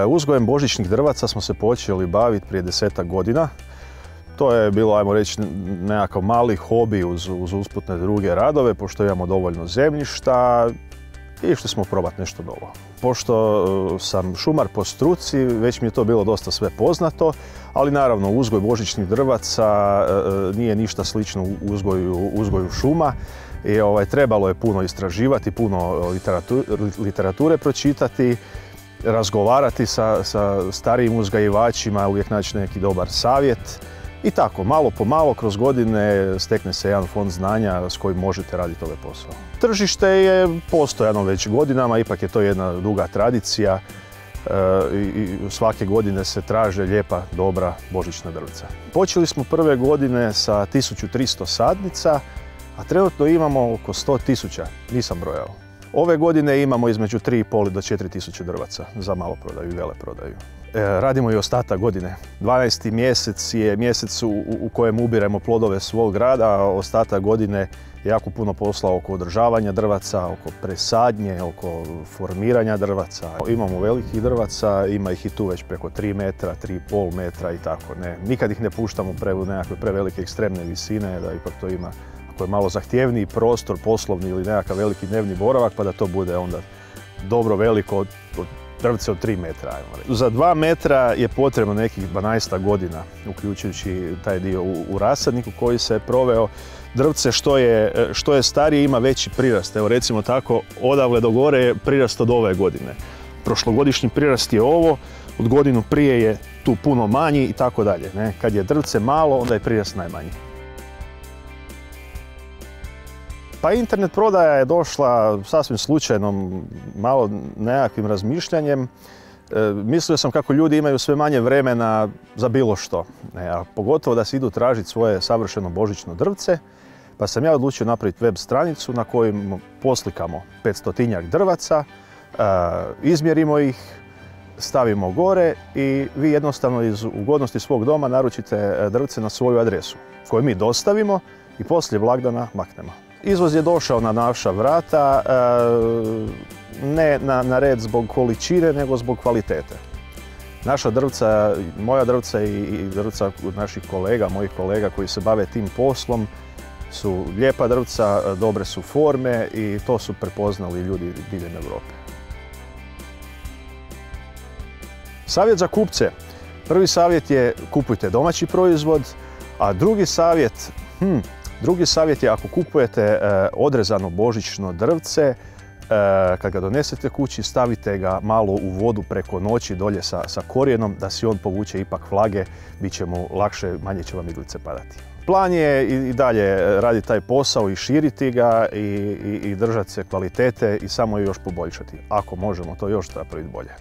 Uzgojem božićnih drvaca smo se počeli baviti prije 10-ak godina. To je bilo, ajmo reći, nekakav mali hobi uz usputne druge radove, pošto imamo dovoljno zemljišta i išli smo probati nešto novo. Pošto sam šumar po struci, već mi je to bilo dosta sve poznato, ali naravno uzgoj božićnih drvaca nije ništa slično uzgoju šuma. I trebalo je puno istraživati, puno literature pročitati, razgovarati sa starijim uzgajivačima, uvijek naći neki dobar savjet. I tako, malo po malo, kroz godine stekne se jedan fond znanja s kojim možete raditi ovaj posao. Tržište je postojano već godinama, ipak je to jedna duga tradicija i svake godine se traže lijepa, dobra božićna drvca. Počeli smo prve godine sa 1300 sadnica, a trenutno imamo oko 100.000, nisam brojao. Ove godine imamo između 3.500 do 4.000 drvaca za maloprodaju i veleprodaju. Radimo i ostatak godine. 12. mjesec je mjesec u kojem ubiremo plodove svog rada, a ostatak godine je jako puno posla oko održavanja drvaca, oko presadnje, oko formiranja drvaca. Imamo velikih drvaca, ima ih i tu već preko 3 metra, 3,5 metra i tako. Nikad ih ne puštamo u nekakve prevelike ekstremne visine, da ipak to ima, ako je malo zahtjevniji prostor, poslovni ili nekakav veliki dnevni boravak, pa da to bude onda dobro veliko drvce od 3 metra. Za 2 metra je potrebno nekih 12 godina, uključujući taj dio u rasadniku koji se je proveo. Drvce što je starije ima veći prirast. Evo recimo tako, odavle do gore je prirast od ove godine. Prošlogodišnji prirast je ovo, od godinu prije je tu puno manji i tako dalje. Kad je drvce malo, onda je prirast najmanji. Pa internet prodaja je došla sasvim slučajno, malo nekakvim razmišljanjem. Mislio sam kako ljudi imaju sve manje vremena za bilo što, a pogotovo da se idu tražiti svoje savršeno božićno drvce, pa sam ja odlučio napraviti web stranicu na kojoj poslikamo 500-tinjak drvaca, izmjerimo ih, stavimo gore i vi jednostavno iz ugodnosti svog doma naručite drvce na svoju adresu koju mi dostavimo i poslije blagdana maknemo. Izvoz je došao na naša vrata, ne na red zbog količine, nego zbog kvalitete. Naša drvca, moja drvca i drvca naših kolega, mojih kolega koji se bave tim poslom su lijepa drvca, dobre su forme i to su prepoznali ljudi diljem Europe. Savjet za kupce. Prvi savjet je kupujte domaći proizvod, a drugi savjet je ako kupujete odrezano božićno drvce, kad ga donesete kući, stavite ga malo u vodu preko noći dolje sa korijenom da si on povuče ipak vlage, bit će mu lakše, manje će vam iglice padati. Plan je i dalje raditi taj posao i širiti ga i držati se kvalitete i samo još poboljšati. Ako možemo to još napraviti bolje.